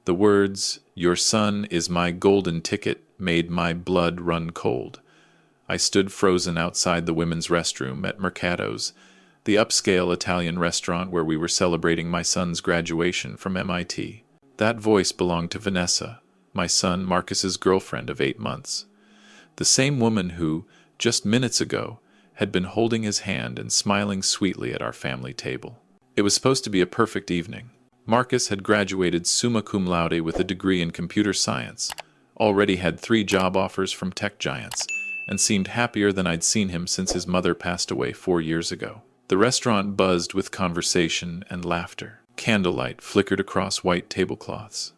The words, "Your son is my golden ticket," made my blood run cold. I stood frozen outside the women's restroom at Mercato's, the upscale Italian restaurant where we were celebrating my son's graduation from MIT. That voice belonged to Vanessa, my son Marcus's girlfriend of 8 months. The same woman who, just minutes ago, had been holding his hand and smiling sweetly at our family table. It was supposed to be a perfect evening. Marcus had graduated summa cum laude with a degree in computer science, already had 3 job offers from tech giants, and seemed happier than I'd seen him since his mother passed away 4 years ago. The restaurant buzzed with conversation and laughter. Candlelight flickered across white tablecloths.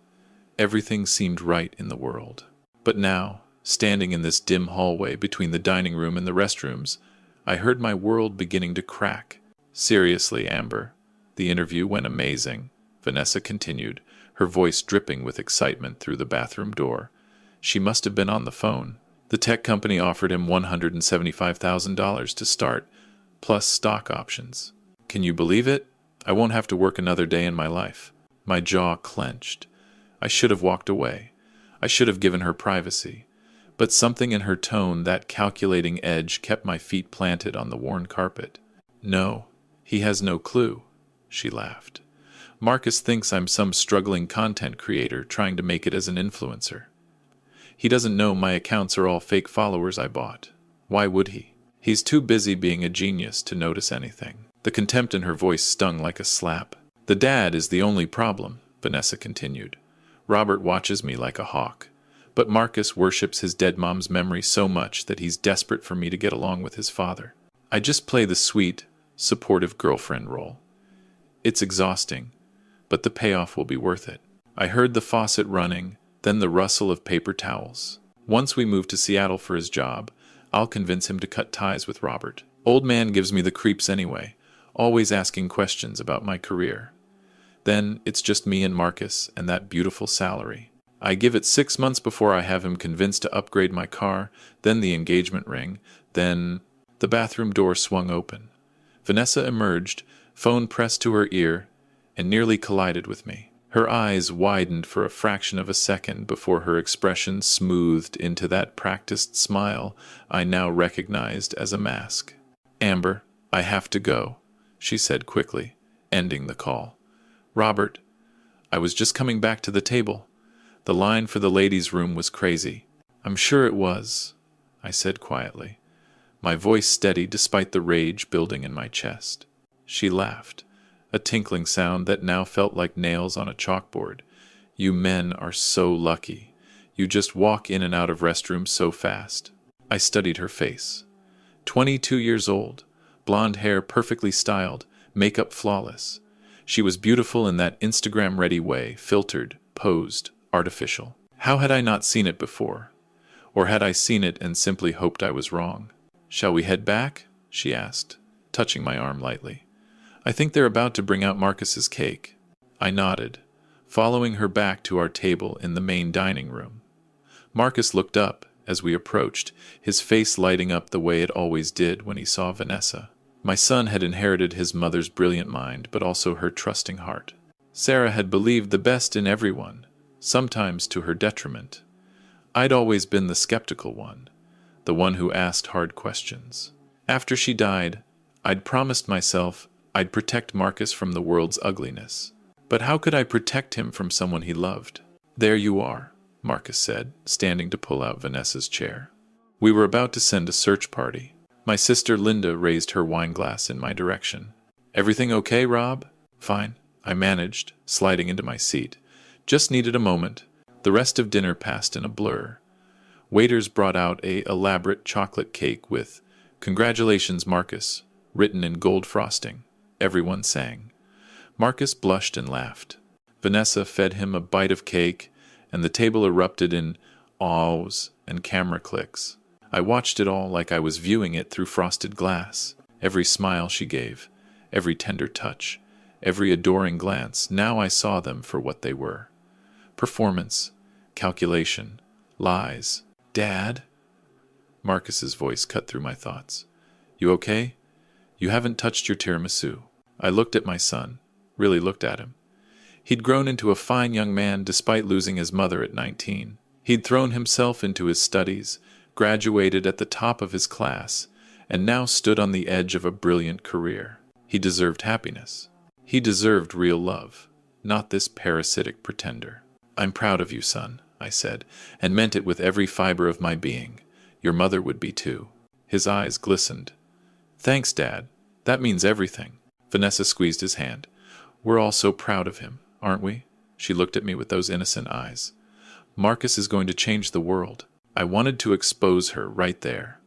Everything seemed right in the world. But now, standing in this dim hallway between the dining room and the restrooms, I heard my world beginning to crack. "Seriously, Amber, the interview went amazing," Vanessa continued, her voice dripping with excitement through the bathroom door. She must have been on the phone. The tech company offered him $175,000 to start, plus stock options. Can you believe it? I won't have to work another day in my life. My jaw clenched. I should have walked away. I should have given her privacy. But something in her tone, that calculating edge, kept my feet planted on the worn carpet. "No, he has no clue," she laughed. "Marcus thinks I'm some struggling content creator trying to make it as an influencer. He doesn't know my accounts are all fake followers I bought. Why would he? He's too busy being a genius to notice anything." The contempt in her voice stung like a slap. "The dad is the only problem," Vanessa continued. "Robert watches me like a hawk. But Marcus worships his dead mom's memory so much that he's desperate for me to get along with his father. I just play the sweet, supportive girlfriend role. It's exhausting, but the payoff will be worth it." I heard the faucet running, then the rustle of paper towels. "Once we move to Seattle for his job, I'll convince him to cut ties with Robert. Old man gives me the creeps anyway, always asking questions about my career. Then it's just me and Marcus and that beautiful salary. I give it 6 months before I have him convinced to upgrade my car, then the engagement ring, then..." The bathroom door swung open. Vanessa emerged, phone pressed to her ear, and nearly collided with me. Her eyes widened for a fraction of a second before her expression smoothed into that practiced smile I now recognized as a mask. "Amber, I have to go," she said quickly, ending the call. "Robert, I was just coming back to the table. The line for the ladies' room was crazy." "I'm sure it was," I said quietly, my voice steady despite the rage building in my chest. She laughed, a tinkling sound that now felt like nails on a chalkboard. "You men are so lucky. You just walk in and out of restrooms so fast." I studied her face. 22 years old, blonde hair perfectly styled, makeup flawless. She was beautiful in that Instagram-ready way, filtered, posed, artificial. How had I not seen it before? Or had I seen it and simply hoped I was wrong? "Shall we head back?" she asked, touching my arm lightly. "I think they're about to bring out Marcus's cake." I nodded, following her back to our table in the main dining room. Marcus looked up as we approached, his face lighting up the way it always did when he saw Vanessa. My son had inherited his mother's brilliant mind, but also her trusting heart. Sarah had believed the best in everyone, sometimes to her detriment. I'd always been the skeptical one, the one who asked hard questions. After she died, I'd promised myself I'd protect Marcus from the world's ugliness. But how could I protect him from someone he loved? "There you are," Marcus said, standing to pull out Vanessa's chair. We were about to send a search party. My sister Linda raised her wine glass in my direction. "Everything okay, Rob?" "Fine," I managed, sliding into my seat. "Just needed a moment." The rest of dinner passed in a blur. Waiters brought out a elaborate chocolate cake with "Congratulations, Marcus," written in gold frosting. Everyone sang. Marcus blushed and laughed. Vanessa fed him a bite of cake, and the table erupted in awes and camera clicks. I watched it all like I was viewing it through frosted glass. Every smile she gave, every tender touch, every adoring glance, now I saw them for what they were. Performance, calculation, lies. "Dad?" Marcus's voice cut through my thoughts. "You okay? You haven't touched your tiramisu." I looked at my son, really looked at him. He'd grown into a fine young man despite losing his mother at 19. He'd thrown himself into his studies, graduated at the top of his class, and now stood on the edge of a brilliant career. He deserved happiness. He deserved real love, not this parasitic pretender. "I'm proud of you, son," I said, and meant it with every fiber of my being. "Your mother would be too." His eyes glistened. "Thanks, Dad. That means everything." Vanessa squeezed his hand. "We're all so proud of him, aren't we?" She looked at me with those innocent eyes. "Marcus is going to change the world." I wanted to expose her right there.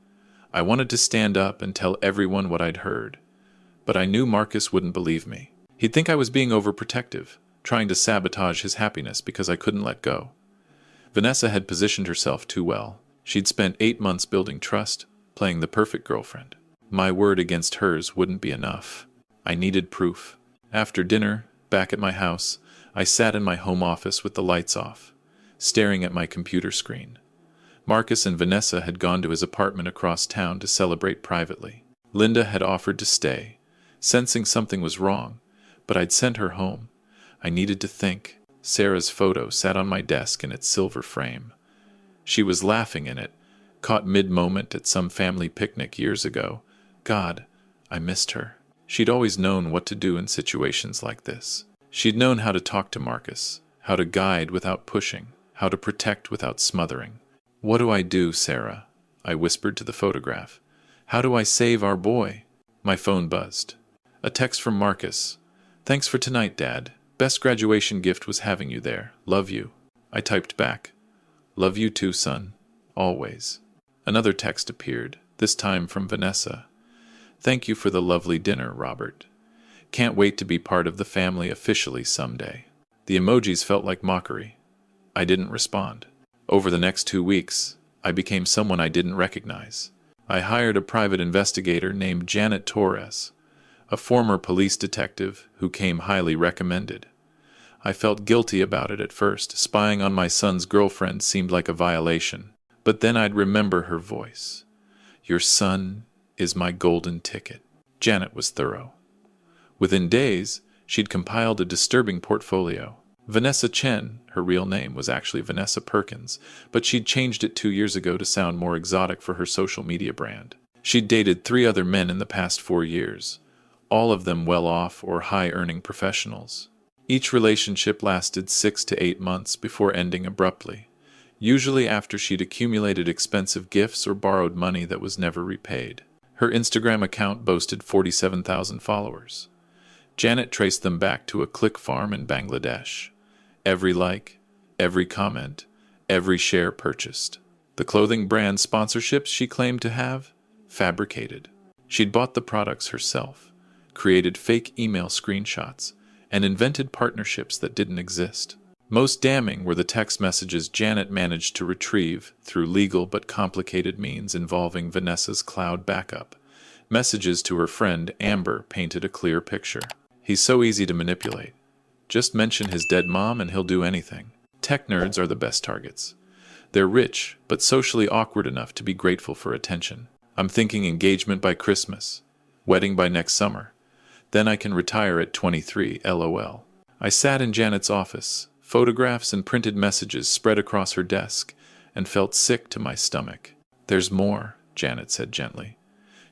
I wanted to stand up and tell everyone what I'd heard. But I knew Marcus wouldn't believe me. He'd think I was being overprotective, trying to sabotage his happiness because I couldn't let go. Vanessa had positioned herself too well. She'd spent 8 months building trust, playing the perfect girlfriend. My word against hers wouldn't be enough. I needed proof. After dinner, back at my house, I sat in my home office with the lights off, staring at my computer screen. Marcus and Vanessa had gone to his apartment across town to celebrate privately. Linda had offered to stay, sensing something was wrong, but I'd sent her home. I needed to think. Sarah's photo sat on my desk in its silver frame. She was laughing in it, caught mid-moment at some family picnic years ago. God, I missed her. She'd always known what to do in situations like this. She'd known how to talk to Marcus, how to guide without pushing, how to protect without smothering. "What do I do, Sarah?" I whispered to the photograph. "How do I save our boy?" My phone buzzed. A text from Marcus. "Thanks for tonight, Dad. Best graduation gift was having you there. Love you." I typed back. "Love you too, son. Always." Another text appeared, this time from Vanessa. "Thank you for the lovely dinner, Robert. Can't wait to be part of the family officially someday." The emojis felt like mockery. I didn't respond. Over the next 2 weeks, I became someone I didn't recognize. I hired a private investigator named Janet Torres, a former police detective who came highly recommended. I felt guilty about it at first. Spying on my son's girlfriend seemed like a violation. But then I'd remember her voice. "Your son is my golden ticket." Janet was thorough. Within days, she'd compiled a disturbing portfolio. Vanessa Chen, her real name, was actually Vanessa Perkins, but she'd changed it 2 years ago to sound more exotic for her social media brand. She'd dated 3 other men in the past 4 years, all of them well-off or high-earning professionals. Each relationship lasted 6 to 8 months before ending abruptly, usually after she'd accumulated expensive gifts or borrowed money that was never repaid. Her Instagram account boasted 47,000 followers. Janet traced them back to a click farm in Bangladesh. Every like, every comment, every share purchased. The clothing brand sponsorships she claimed to have? Fabricated. She'd bought the products herself, created fake email screenshots, and invented partnerships that didn't exist. Most damning were the text messages Janet managed to retrieve through legal but complicated means involving Vanessa's cloud backup. Messages to her friend Amber painted a clear picture. "He's so easy to manipulate. Just mention his dead mom and he'll do anything." Tech nerds are the best targets. They're rich, but socially awkward enough to be grateful for attention. "I'm thinking engagement by Christmas, wedding by next summer. Then I can retire at 23, LOL. I sat in Janet's office, photographs and printed messages spread across her desk, and felt sick to my stomach. "There's more," Janet said gently.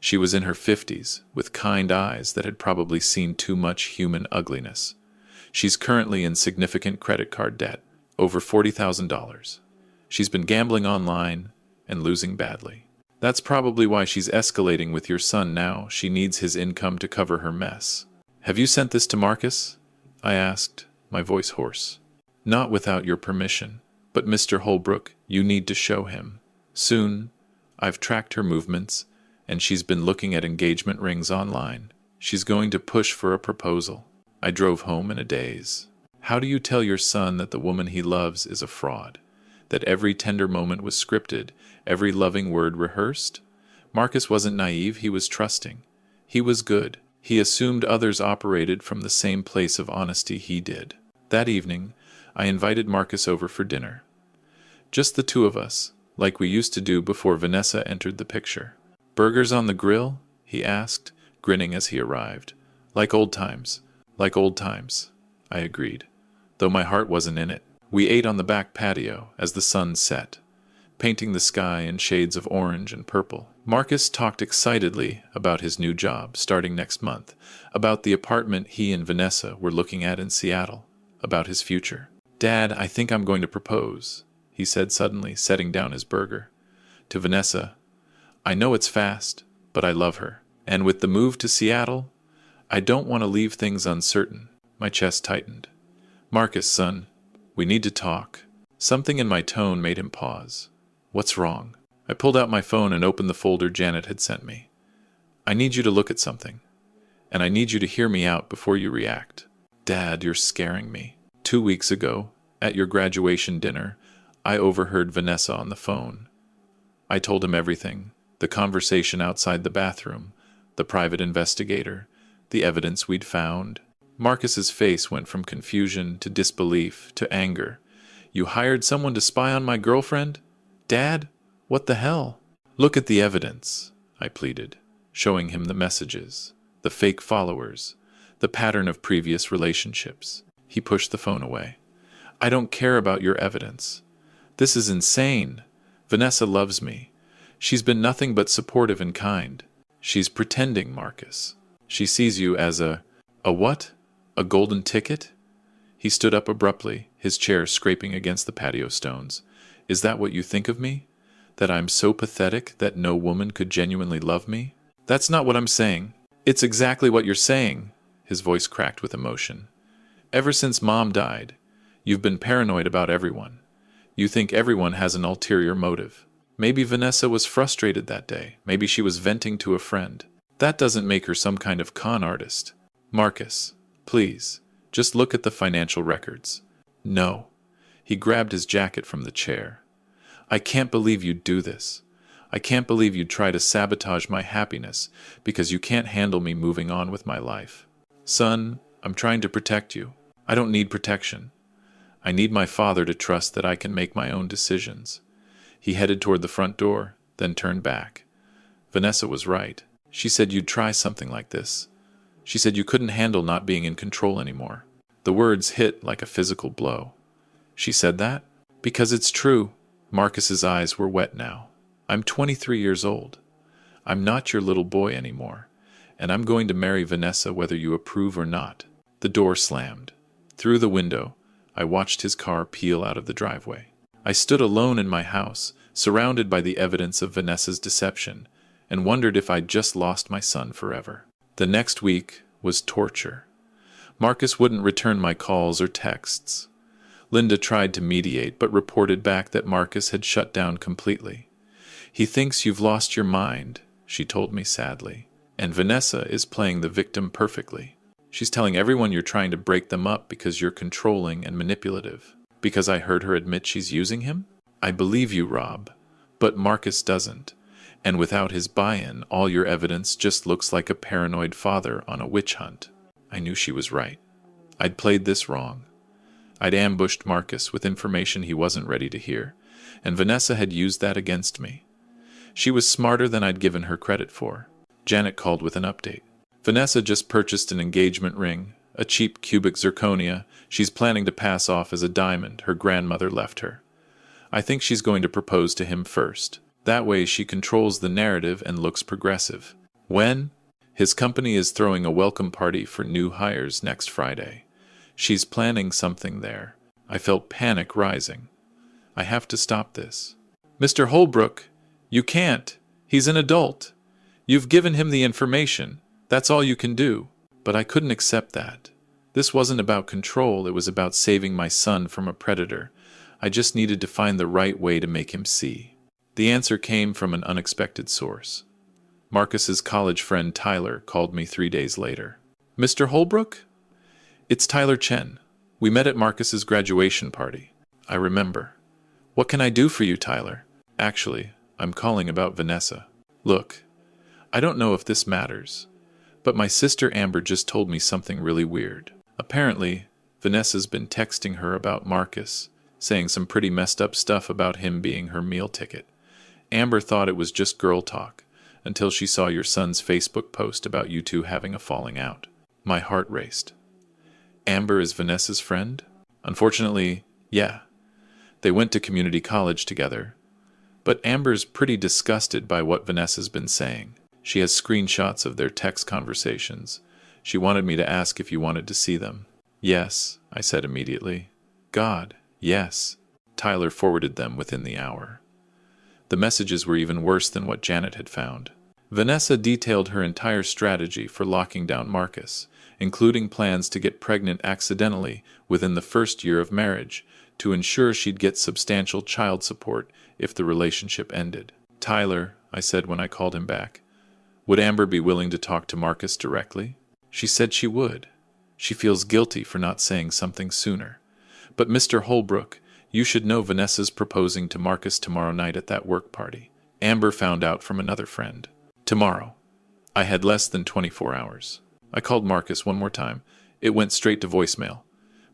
She was in her 50s, with kind eyes that had probably seen too much human ugliness. "She's currently in significant credit card debt, over $40,000. She's been gambling online and losing badly. That's probably why she's escalating with your son now. She needs his income to cover her mess." "Have you sent this to Marcus?" I asked, my voice hoarse. "Not without your permission. But Mr. Holbrook, you need to show him. Soon. I've tracked her movements, and she's been looking at engagement rings online. She's going to push for a proposal." I drove home in a daze. How do you tell your son that the woman he loves is a fraud? That every tender moment was scripted, every loving word rehearsed? Marcus wasn't naive, he was trusting. He was good. He assumed others operated from the same place of honesty he did. That evening, I invited Marcus over for dinner. Just the 2 of us, like we used to do before Vanessa entered the picture. "Burgers on the grill?" he asked, grinning as he arrived. Like old times, I agreed. though my heart wasn't in it. We ate on the back patio as the sun set, painting the sky in shades of orange and purple. Marcus talked excitedly about his new job starting next month, about the apartment he and Vanessa were looking at in Seattle, about his future. "Dad, I think I'm going to propose," he said suddenly, setting down his burger. "To Vanessa. I know it's fast, but I love her. And with the move to Seattle, I don't want to leave things uncertain." My chest tightened. "Marcus, son, we need to talk." Something in my tone made him pause. "What's wrong?" I pulled out my phone and opened the folder Janet had sent me. "I need you to look at something, and I need you to hear me out before you react." "Dad, you're scaring me." 2 weeks ago, at your graduation dinner, I overheard Vanessa on the phone. I told him everything, the conversation outside the bathroom, the private investigator, the evidence we'd found. Marcus's face went from confusion to disbelief to anger. "You hired someone to spy on my girlfriend? Dad, what the hell?" "Look at the evidence," I pleaded, showing him the messages, the fake followers, the pattern of previous relationships. He pushed the phone away. "I don't care about your evidence. This is insane. Vanessa loves me. She's been nothing but supportive and kind. She's pretending, Marcus. She sees you as a what? A golden ticket?" He stood up abruptly, his chair scraping against the patio stones. "Is that what you think of me? That I'm so pathetic that no woman could genuinely love me?" "That's not what I'm saying." "It's exactly what you're saying." His voice cracked with emotion. "Ever since Mom died, you've been paranoid about everyone. You think everyone has an ulterior motive. Maybe Vanessa was frustrated that day. Maybe she was venting to a friend. That doesn't make her some kind of con artist. Marcus, please, just look at the financial records." "No." He grabbed his jacket from the chair. "I can't believe you'd do this. I can't believe you'd try to sabotage my happiness because you can't handle me moving on with my life. Son, I'm trying to protect you. I don't need protection. I need my father to trust that I can make my own decisions." He headed toward the front door, then turned back. "Vanessa was right. She said you'd try something like this. She said you couldn't handle not being in control anymore." The words hit like a physical blow. "She said that?" "Because it's true." Marcus's eyes were wet now. "I'm 23 years old. I'm not your little boy anymore, and I'm going to marry Vanessa whether you approve or not." The door slammed. Through the window, I watched his car peel out of the driveway. I stood alone in my house, surrounded by the evidence of Vanessa's deception, and wondered if I'd just lost my son forever. The next week was torture. Marcus wouldn't return my calls or texts. Linda tried to mediate, but reported back that Marcus had shut down completely. "He thinks you've lost your mind," she told me sadly. "And Vanessa is playing the victim perfectly. She's telling everyone you're trying to break them up because you're controlling and manipulative. Because I heard her admit she's using him? I believe you, Rob. But Marcus doesn't. And without his buy-in, all your evidence just looks like a paranoid father on a witch hunt." I knew she was right. I'd played this wrong. I'd ambushed Marcus with information he wasn't ready to hear, and Vanessa had used that against me. She was smarter than I'd given her credit for. Janet called with an update. "Vanessa just purchased an engagement ring, a cheap cubic zirconia she's planning to pass off as a diamond her grandmother left her. I think she's going to propose to him first. That way she controls the narrative and looks progressive. When? His company is throwing a welcome party for new hires next Friday. She's planning something there." I felt panic rising. "I have to stop this." "Mr. Holbrook, you can't. He's an adult. You've given him the information. That's all you can do." But I couldn't accept that. This wasn't about control, it was about saving my son from a predator. I just needed to find the right way to make him see. The answer came from an unexpected source. Marcus's college friend Tyler called me 3 days later. "Mr. Holbrook? It's Tyler Chen. We met at Marcus's graduation party." "I remember. What can I do for you, Tyler?" "Actually, I'm calling about Vanessa. Look, I don't know if this matters, but my sister Amber just told me something really weird. Apparently, Vanessa's been texting her about Marcus, saying some pretty messed up stuff about him being her meal ticket. Amber thought it was just girl talk, until she saw your son's Facebook post about you two having a falling out." My heart raced. "Amber is Vanessa's friend?" Unfortunately, yeah. They went to community college together. But Amber's pretty disgusted by what Vanessa's been saying. She has screenshots of their text conversations. She wanted me to ask if you wanted to see them. Yes, I said immediately. God, yes. Tyler forwarded them within the hour. The messages were even worse than what Janet had found. Vanessa detailed her entire strategy for locking down Marcus, including plans to get pregnant accidentally within the first year of marriage, to ensure she'd get substantial child support if the relationship ended. Tyler, I said when I called him back, would Amber be willing to talk to Marcus directly? She said she would. She feels guilty for not saying something sooner. But Mr. Holbrook, you should know Vanessa's proposing to Marcus tomorrow night at that work party. Amber found out from another friend. Tomorrow. I had less than 24 hours. I called Marcus one more time. It went straight to voicemail.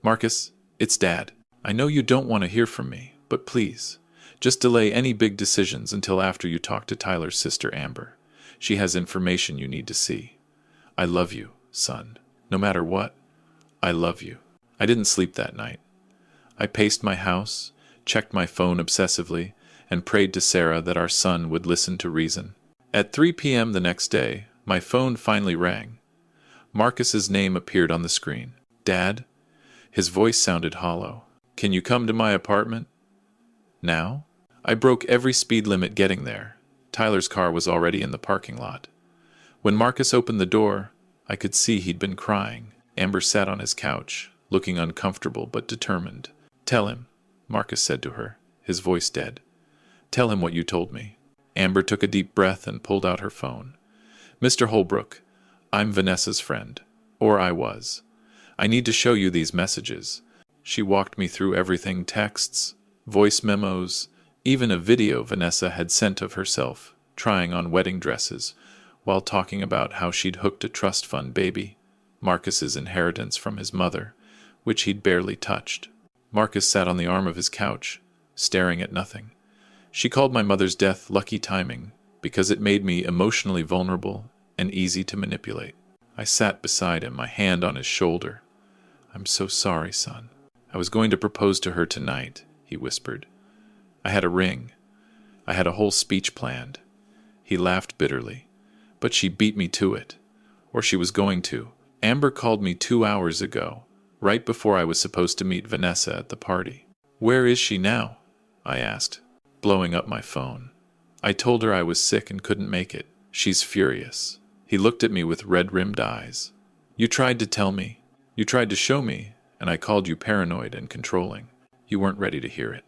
Marcus, it's Dad. I know you don't want to hear from me, but please, just delay any big decisions until after you talk to Tyler's sister Amber. She has information you need to see. I love you, son. No matter what, I love you. I didn't sleep that night. I paced my house, checked my phone obsessively, and prayed to Sarah that our son would listen to reason. At 3 p.m. the next day, my phone finally rang. Marcus's name appeared on the screen. Dad? His voice sounded hollow. Can you come to my apartment? Now? I broke every speed limit getting there. Tyler's car was already in the parking lot. When Marcus opened the door, I could see he'd been crying. Amber sat on his couch, looking uncomfortable but determined. Tell him, Marcus said to her, his voice dead. Tell him what you told me. Amber took a deep breath and pulled out her phone. Mr. Holbrook, I'm Vanessa's friend. Or I was. I need to show you these messages. She walked me through everything: texts, voice memos, even a video Vanessa had sent of herself trying on wedding dresses while talking about how she'd hooked a trust fund baby, Marcus's inheritance from his mother, which he'd barely touched. Marcus sat on the arm of his couch, staring at nothing. She called my mother's death lucky timing because it made me emotionally vulnerable and easy to manipulate. I sat beside him, my hand on his shoulder. I'm so sorry, son. I was going to propose to her tonight, he whispered. I had a ring. I had a whole speech planned. He laughed bitterly. But she beat me to it. Or she was going to. Amber called me 2 hours ago, right before I was supposed to meet Vanessa at the party. Where is she now? I asked, blowing up my phone. I told her I was sick and couldn't make it. She's furious. He looked at me with red-rimmed eyes. You tried to tell me. You tried to show me, and I called you paranoid and controlling. You weren't ready to hear it.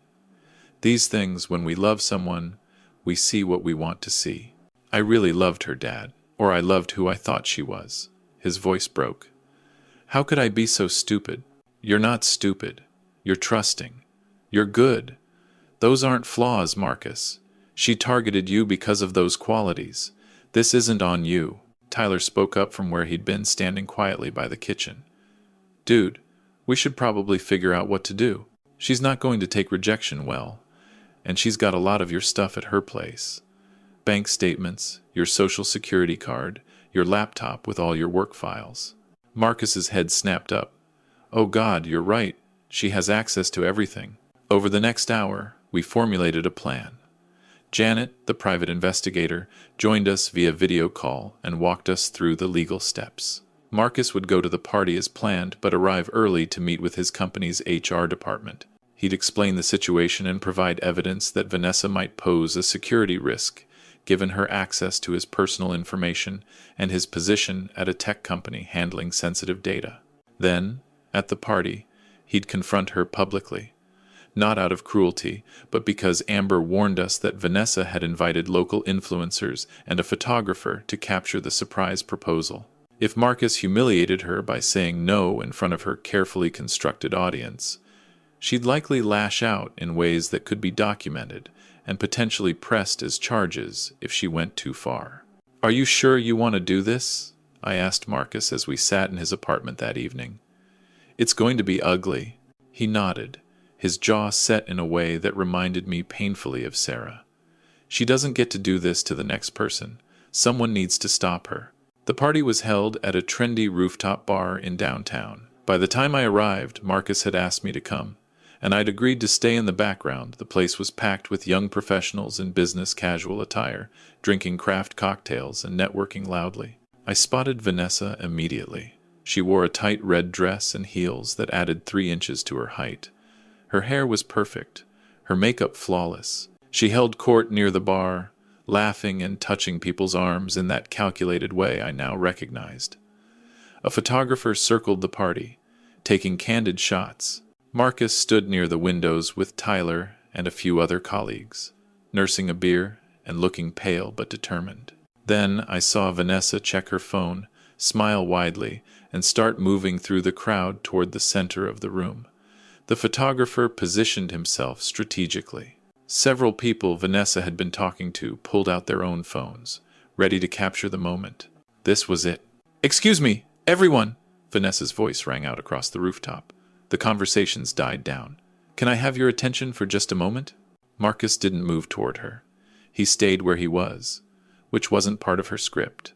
These things, when we love someone, we see what we want to see. I really loved her, Dad, or I loved who I thought she was. His voice broke. How could I be so stupid? You're not stupid. You're trusting. You're good. Those aren't flaws, Marcus. She targeted you because of those qualities. This isn't on you. Tyler spoke up from where he'd been standing quietly by the kitchen. Dude, we should probably figure out what to do. She's not going to take rejection well, and she's got a lot of your stuff at her place. Bank statements, your social security card, your laptop with all your work files. Marcus's head snapped up. Oh God, you're right. She has access to everything. Over the next hour, we formulated a plan. Janet, the private investigator, joined us via video call and walked us through the legal steps. Marcus would go to the party as planned, but arrive early to meet with his company's HR department. He'd explain the situation and provide evidence that Vanessa might pose a security risk, given her access to his personal information and his position at a tech company handling sensitive data. Then, at the party, he'd confront her publicly. Not out of cruelty, but because Amber warned us that Vanessa had invited local influencers and a photographer to capture the surprise proposal. If Marcus humiliated her by saying no in front of her carefully constructed audience, she'd likely lash out in ways that could be documented and potentially pressed as charges if she went too far. Are you sure you want to do this? I asked Marcus as we sat in his apartment that evening. It's going to be ugly. He nodded, his jaw set in a way that reminded me painfully of Sarah. She doesn't get to do this to the next person. Someone needs to stop her. The party was held at a trendy rooftop bar in downtown. By the time I arrived, Marcus had asked me to come, and I'd agreed to stay in the background. The place was packed with young professionals in business casual attire, drinking craft cocktails and networking loudly. I spotted Vanessa immediately. She wore a tight red dress and heels that added 3 inches to her height. Her hair was perfect, her makeup flawless. She held court near the bar, laughing and touching people's arms in that calculated way I now recognized. A photographer circled the party, taking candid shots. Marcus stood near the windows with Tyler and a few other colleagues, nursing a beer and looking pale but determined. Then I saw Vanessa check her phone, smile widely, and start moving through the crowd toward the center of the room. The photographer positioned himself strategically. Several people Vanessa had been talking to pulled out their own phones, ready to capture the moment. This was it. "Excuse me, everyone!" Vanessa's voice rang out across the rooftop. The conversations died down. "Can I have your attention for just a moment?" Marcus didn't move toward her. He stayed where he was, which wasn't part of her script.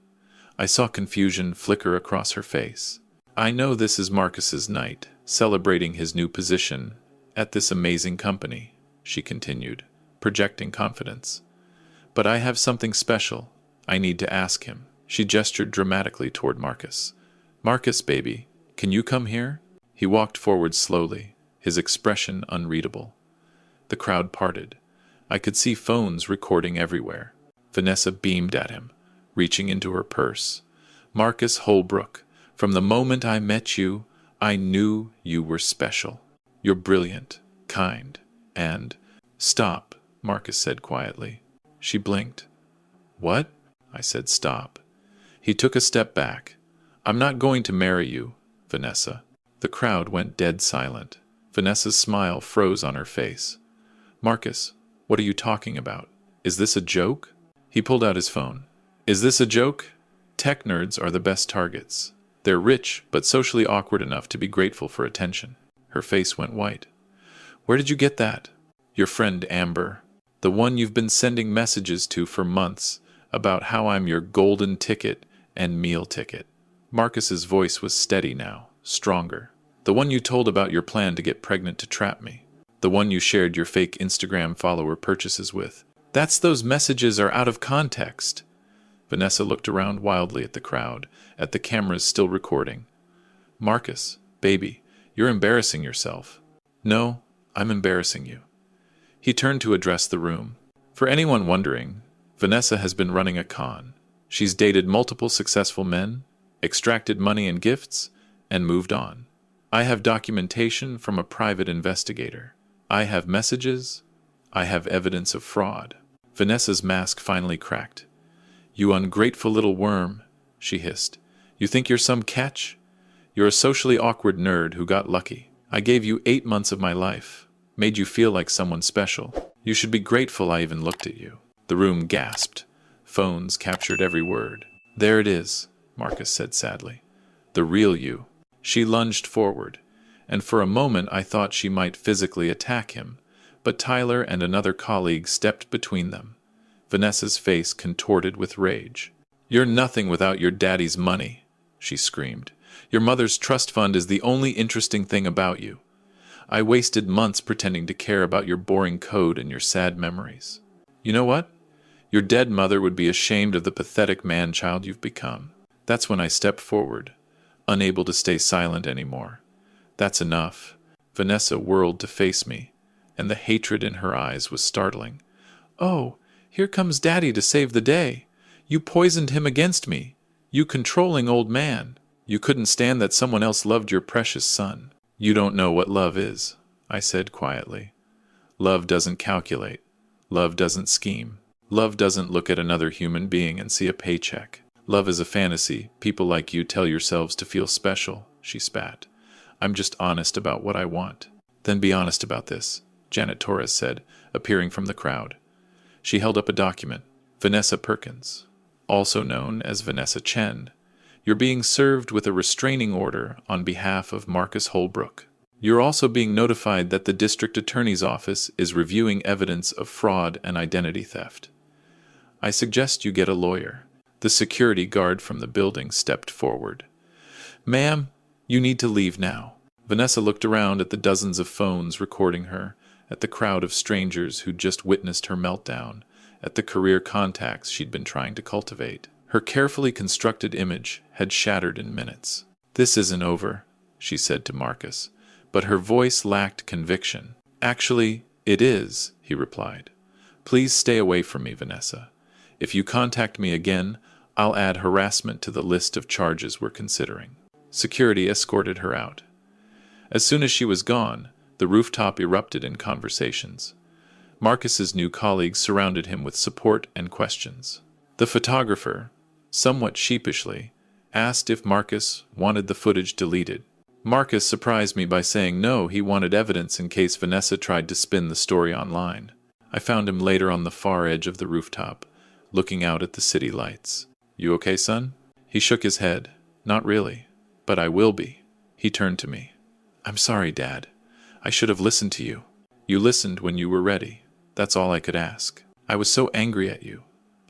I saw confusion flicker across her face. "I know this is Marcus's night, celebrating his new position at this amazing company," she continued, projecting confidence. "But I have something special I need to ask him." She gestured dramatically toward Marcus. "Marcus, baby, can you come here?" He walked forward slowly, his expression unreadable. The crowd parted. I could see phones recording everywhere. Vanessa beamed at him, reaching into her purse. "Marcus Holbrook, from the moment I met you, I knew you were special. You're brilliant, kind, and—" "Stop," Marcus said quietly. She blinked. "What?" I said, "Stop." He took a step back. "I'm not going to marry you, Vanessa." The crowd went dead silent. Vanessa's smile froze on her face. "Marcus, what are you talking about? Is this a joke?" He pulled out his phone. "Is this a joke? Tech nerds are the best targets. They're rich, but socially awkward enough to be grateful for attention." Her face went white. "Where did you get that?" "Your friend Amber. The one you've been sending messages to for months about how I'm your golden ticket and meal ticket." Marcus's voice was steady now, stronger. "The one you told about your plan to get pregnant to trap me. The one you shared your fake Instagram follower purchases with. Those messages are out of context." Vanessa looked around wildly at the crowd, at the cameras still recording. "Marcus, baby, you're embarrassing yourself." "No, I'm embarrassing you." He turned to address the room. "For anyone wondering, Vanessa has been running a con. She's dated multiple successful men, extracted money and gifts, and moved on. I have documentation from a private investigator. I have messages. I have evidence of fraud." Vanessa's mask finally cracked. "You ungrateful little worm," she hissed. "You think you're some catch? You're a socially awkward nerd who got lucky. I gave you 8 months of my life, made you feel like someone special. You should be grateful I even looked at you." The room gasped. Phones captured every word. "There it is," Marcus said sadly. "The real you." She lunged forward, and for a moment I thought she might physically attack him, but Tyler and another colleague stepped between them. Vanessa's face contorted with rage. "You're nothing without your daddy's money," she screamed. "Your mother's trust fund is the only interesting thing about you. I wasted months pretending to care about your boring code and your sad memories. You know what? Your dead mother would be ashamed of the pathetic man-child you've become." That's when I stepped forward, unable to stay silent anymore. "That's enough." Vanessa whirled to face me, and the hatred in her eyes was startling. "Oh, here comes Daddy to save the day. You poisoned him against me. You controlling old man. You couldn't stand that someone else loved your precious son." "You don't know what love is," I said quietly. "Love doesn't calculate. Love doesn't scheme. Love doesn't look at another human being and see a paycheck. Love is a fantasy people like you tell yourselves to feel special," she spat. "I'm just honest about what I want." "Then be honest about this," Janet Torres said, appearing from the crowd. She held up a document. "Vanessa Perkins, also known as Vanessa Chen, you're being served with a restraining order on behalf of Marcus Holbrook. You're also being notified that the district attorney's office is reviewing evidence of fraud and identity theft. I suggest you get a lawyer." The security guard from the building stepped forward. "Ma'am, You need to leave now." Vanessa looked around at the dozens of phones recording her, at the crowd of strangers who'd just witnessed her meltdown, at the career contacts she'd been trying to cultivate. Her carefully constructed image had shattered in minutes. "This isn't over," she said to Marcus, but her voice lacked conviction. "Actually, it is," he replied. "Please stay away from me, Vanessa. If you contact me again, I'll add harassment to the list of charges we're considering." Security escorted her out. As soon as she was gone, the rooftop erupted in conversations. Marcus's new colleagues surrounded him with support and questions. The photographer, somewhat sheepishly, asked if Marcus wanted the footage deleted. Marcus surprised me by saying no, he wanted evidence in case Vanessa tried to spin the story online. I found him later on the far edge of the rooftop, looking out at the city lights. "You okay, son?" He shook his head. "Not really, but I will be." He turned to me. "I'm sorry, Dad. I should have listened to you." "You listened when you were ready. That's all I could ask. I was so angry at you.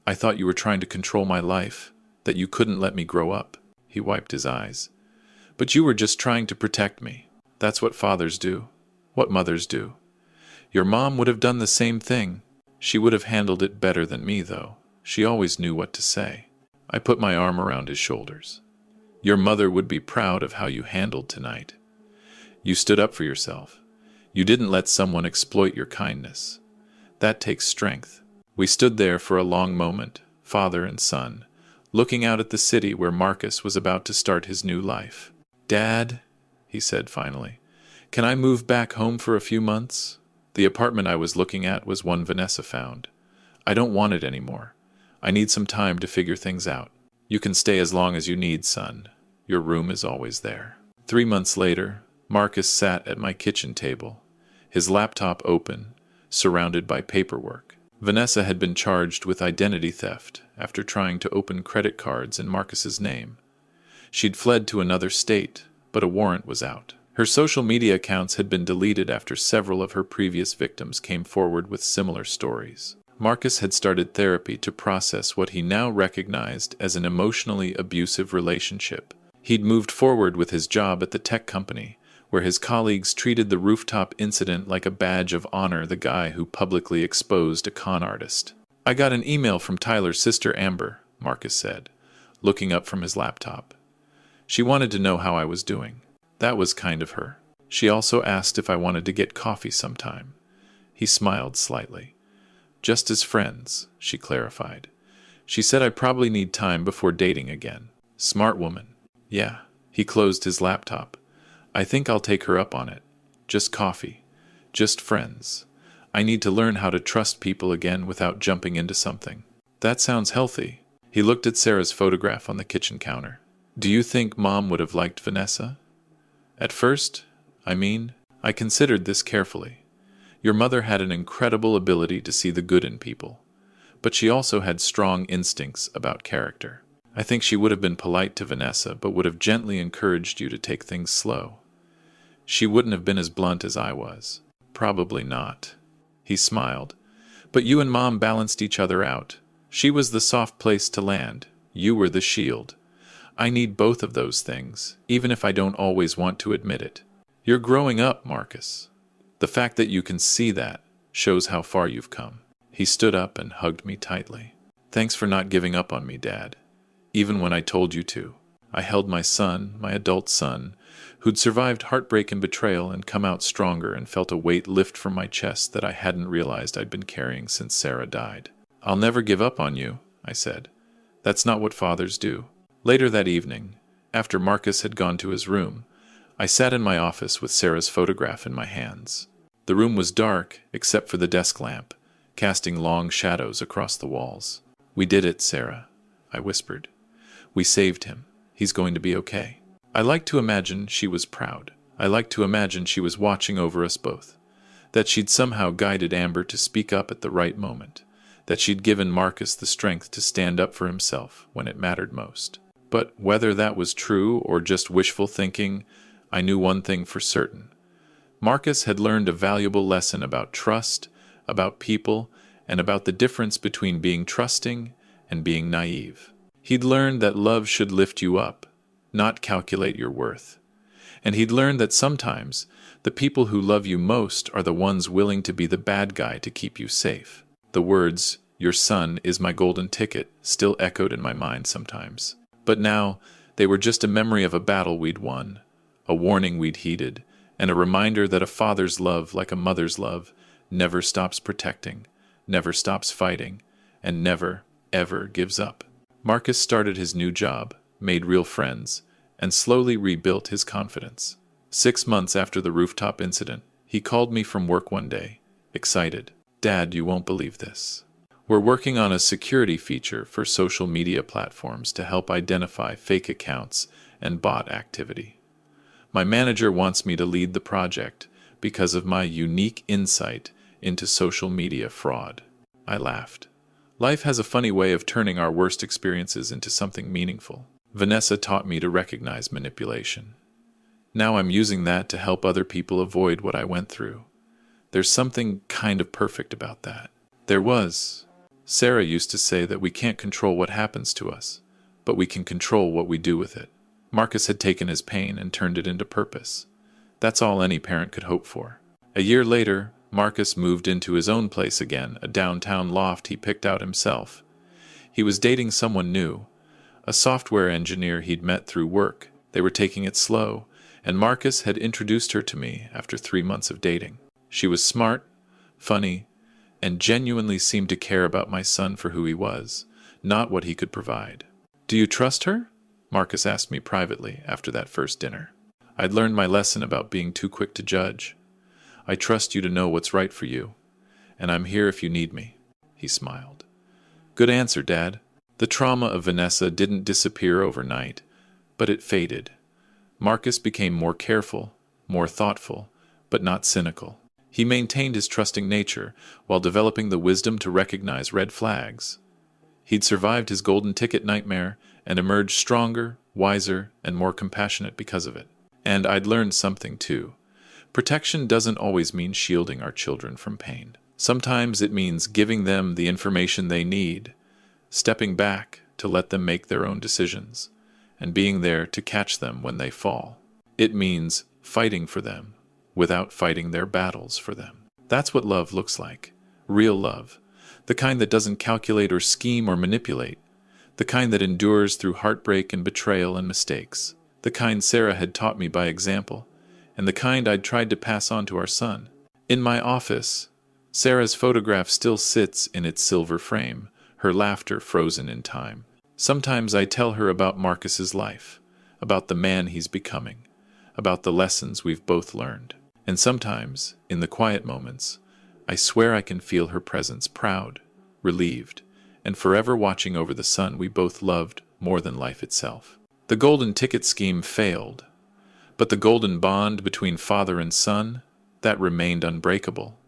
I thought you were trying to control my life, that you couldn't let me grow up." He wiped his eyes. "But you were just trying to protect me. That's what fathers do. What mothers do. Your mom would have done the same thing. She would have handled it better than me, though. She always knew what to say." I put my arm around his shoulders. "Your mother would be proud of how you handled tonight. You stood up for yourself. You didn't let someone exploit your kindness. That takes strength." We stood there for a long moment, father and son, looking out at the city where Marcus was about to start his new life. "Dad," he said finally, "can I move back home for a few months?" The apartment I was looking at was one Vanessa found. "I don't want it anymore. I need some time to figure things out." "You can stay as long as you need, son. Your room is always there." 3 months later, Marcus sat at my kitchen table, his laptop open, surrounded by paperwork. Vanessa had been charged with identity theft after trying to open credit cards in Marcus's name. She'd fled to another state, but a warrant was out. Her social media accounts had been deleted after several of her previous victims came forward with similar stories. Marcus had started therapy to process what he now recognized as an emotionally abusive relationship. He'd moved forward with his job at the tech company, where his colleagues treated the rooftop incident like a badge of honor, the guy who publicly exposed a con artist. "I got an email from Tyler's sister Amber," Marcus said, looking up from his laptop. "She wanted to know how I was doing." That was kind of her. She also asked if I wanted to get coffee sometime. He smiled slightly. "Just as friends," she clarified. "She said I probably need time before dating again." Smart woman. Yeah. He closed his laptop. "I think I'll take her up on it. Just coffee. Just friends. I need to learn how to trust people again without jumping into something." "That sounds healthy." He looked at Sarah's photograph on the kitchen counter. "Do you think Mom would have liked Vanessa?" "At first, I considered this carefully. Your mother had an incredible ability to see the good in people, but she also had strong instincts about character. I think she would have been polite to Vanessa, but would have gently encouraged you to take things slow. She wouldn't have been as blunt as I was." "Probably not." He smiled. "But you and Mom balanced each other out. She was the soft place to land. You were the shield. I need both of those things, even if I don't always want to admit it." "You're growing up, Marcus. The fact that you can see that shows how far you've come." He stood up and hugged me tightly. "Thanks for not giving up on me, Dad. Even when I told you to." I held my son, my adult son, who'd survived heartbreak and betrayal and come out stronger, and felt a weight lift from my chest that I hadn't realized I'd been carrying since Sarah died. "I'll never give up on you," I said. "That's not what fathers do." Later that evening, after Marcus had gone to his room, I sat in my office with Sarah's photograph in my hands. The room was dark, except for the desk lamp, casting long shadows across the walls. "We did it, Sarah," I whispered. "We saved him. He's going to be okay." I liked to imagine she was proud. I liked to imagine she was watching over us both. That she'd somehow guided Amber to speak up at the right moment. That she'd given Marcus the strength to stand up for himself when it mattered most. But whether that was true or just wishful thinking, I knew one thing for certain. Marcus had learned a valuable lesson about trust, about people, and about the difference between being trusting and being naive. He'd learned that love should lift you up, not calculate your worth. And he'd learned that sometimes the people who love you most are the ones willing to be the bad guy to keep you safe. The words, "Your son is my golden ticket," still echoed in my mind sometimes. But now, they were just a memory of a battle we'd won, a warning we'd heeded, and a reminder that a father's love, like a mother's love, never stops protecting, never stops fighting, and never, ever gives up. Marcus started his new job, made real friends, and slowly rebuilt his confidence. 6 months after the rooftop incident, he called me from work one day, excited. "Dad, you won't believe this. We're working on a security feature for social media platforms to help identify fake accounts and bot activity. My manager wants me to lead the project because of my unique insight into social media fraud." I laughed. Life has a funny way of turning our worst experiences into something meaningful. Vanessa taught me to recognize manipulation. Now I'm using that to help other people avoid what I went through. There's something kind of perfect about that. Sarah used to say that we can't control what happens to us, but we can control what we do with it. Marcus had taken his pain and turned it into purpose. That's all any parent could hope for. A year later, Marcus moved into his own place again, a downtown loft he picked out himself. He was dating someone new, a software engineer he'd met through work. They were taking it slow, and Marcus had introduced her to me after 3 months of dating. She was smart, funny, and genuinely seemed to care about my son for who he was, not what he could provide. "Do you trust her?" Marcus asked me privately after that first dinner. I'd learned my lesson about being too quick to judge. "I trust you to know what's right for you, and I'm here if you need me," he smiled. "Good answer, Dad." The trauma of Vanessa didn't disappear overnight, but it faded. Marcus became more careful, more thoughtful, but not cynical. He maintained his trusting nature while developing the wisdom to recognize red flags. He'd survived his golden ticket nightmare and emerged stronger, wiser, and more compassionate because of it. And I'd learned something too. Protection doesn't always mean shielding our children from pain. Sometimes it means giving them the information they need, stepping back to let them make their own decisions, and being there to catch them when they fall. It means fighting for them without fighting their battles for them. That's what love looks like. Real love. The kind that doesn't calculate or scheme or manipulate. The kind that endures through heartbreak and betrayal and mistakes. The kind Sarah had taught me by example, and the kind I'd tried to pass on to our son. In my office, Sarah's photograph still sits in its silver frame, her laughter frozen in time. Sometimes I tell her about Marcus's life, about the man he's becoming, about the lessons we've both learned. And sometimes, in the quiet moments, I swear I can feel her presence, proud, relieved, and forever watching over the son we both loved more than life itself. The golden ticket scheme failed, but the golden bond between father and son, that remained unbreakable.